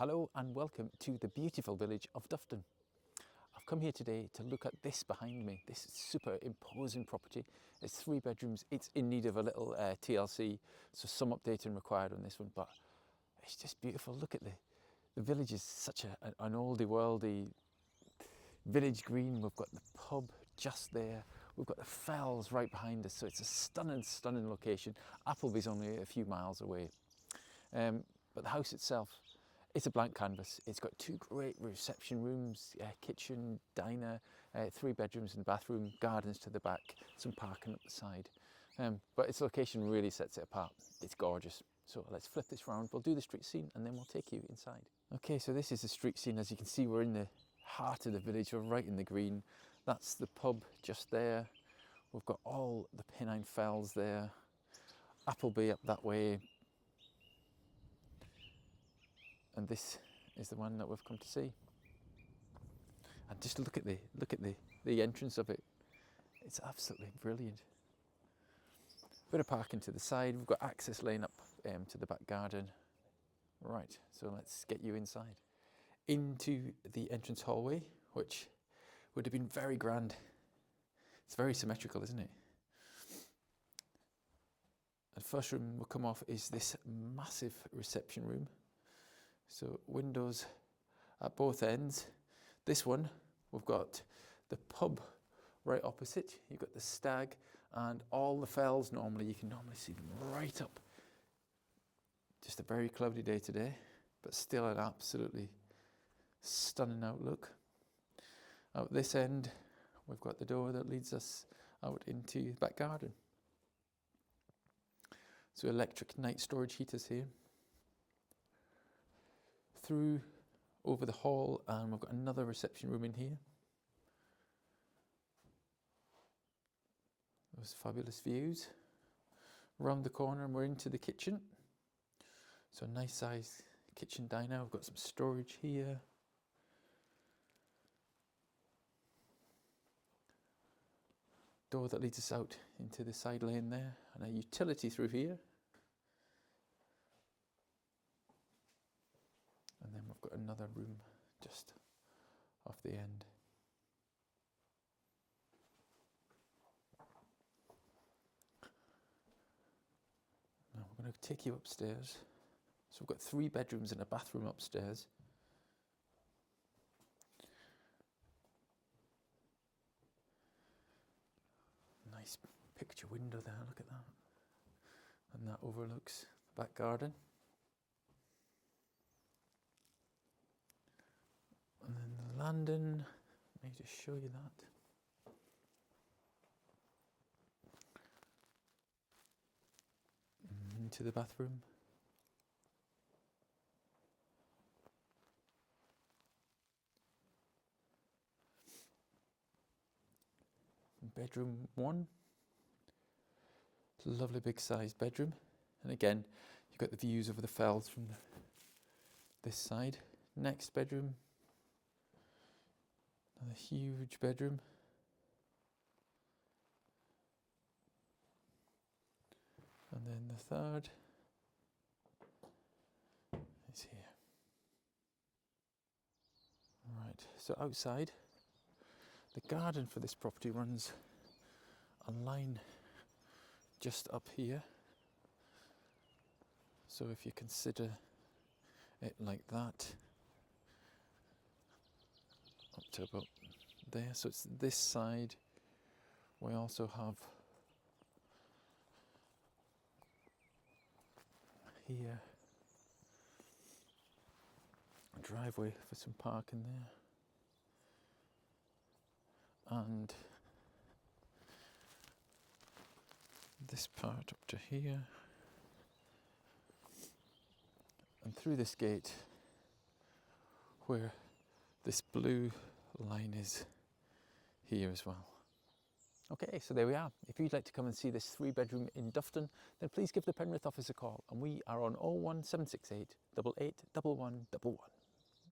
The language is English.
Hello and welcome to the beautiful village of Dufton. I've come here today to look at this behind me, this super imposing property. It's 3 bedrooms, it's in need of a little TLC, so some updating required on this one, but it's just beautiful. Look at the village is such an oldie worldy village green. We've got the pub just there, we've got the fells right behind us, so it's a stunning location. Appleby's only a few miles away, but the house itself, it's a blank canvas. It's got 2 great reception rooms, kitchen, diner, 3 bedrooms and bathroom, gardens to the back, some parking up the side. But its location really sets it apart. It's gorgeous. So let's flip this round. We'll do the street scene and then we'll take you inside. Okay, so this is the street scene. As you can see, we're in the heart of the village. We're right in the green. That's the pub just there. We've got all the Pennine Fells there. Appleby up that way. And this is the one that we've come to see. And just look at the entrance of it. It's absolutely brilliant. Bit of parking to the side. We've got access lane up to the back garden. Right, so let's get you inside. Into the entrance hallway, which would have been very grand. It's very symmetrical, isn't it? The first room we'll come off is this massive reception room. So windows at both ends. This one, we've got the pub right opposite. You've got the stag and all the fells. You can normally see them right up. Just a very cloudy day today, but still an absolutely stunning outlook. Out this end, we've got the door that leads us out into the back garden. So electric night storage heaters here. Through over the hall, and we've got another reception room in here. Those fabulous views. Around the corner and we're into the kitchen. So a nice size kitchen diner. We've got some storage here. Door that leads us out into the side lane there, and a utility through here. And then we've got another room just off the end. Now we're going to take you upstairs. So we've got 3 bedrooms and a bathroom upstairs. Nice picture window there, look at that. And that overlooks the back garden. And then the landing, let me just show you that. Into the bathroom. Bedroom 1. It's a lovely big sized bedroom. And again, you've got the views over the fells from this side. Next bedroom. Another huge bedroom. And then the third is here. Right, so outside, the garden for this property runs a line just up here. So if you consider it like that, up to about there. So it's this side. We also have here a driveway for some parking there. And this part up to here. And through this gate where this blue line is here as well. Okay, so there we are. If you'd like to come and see this 3 bedroom in Dufton, then please give the Penrith office a call, and we are on 01768 88 11 11.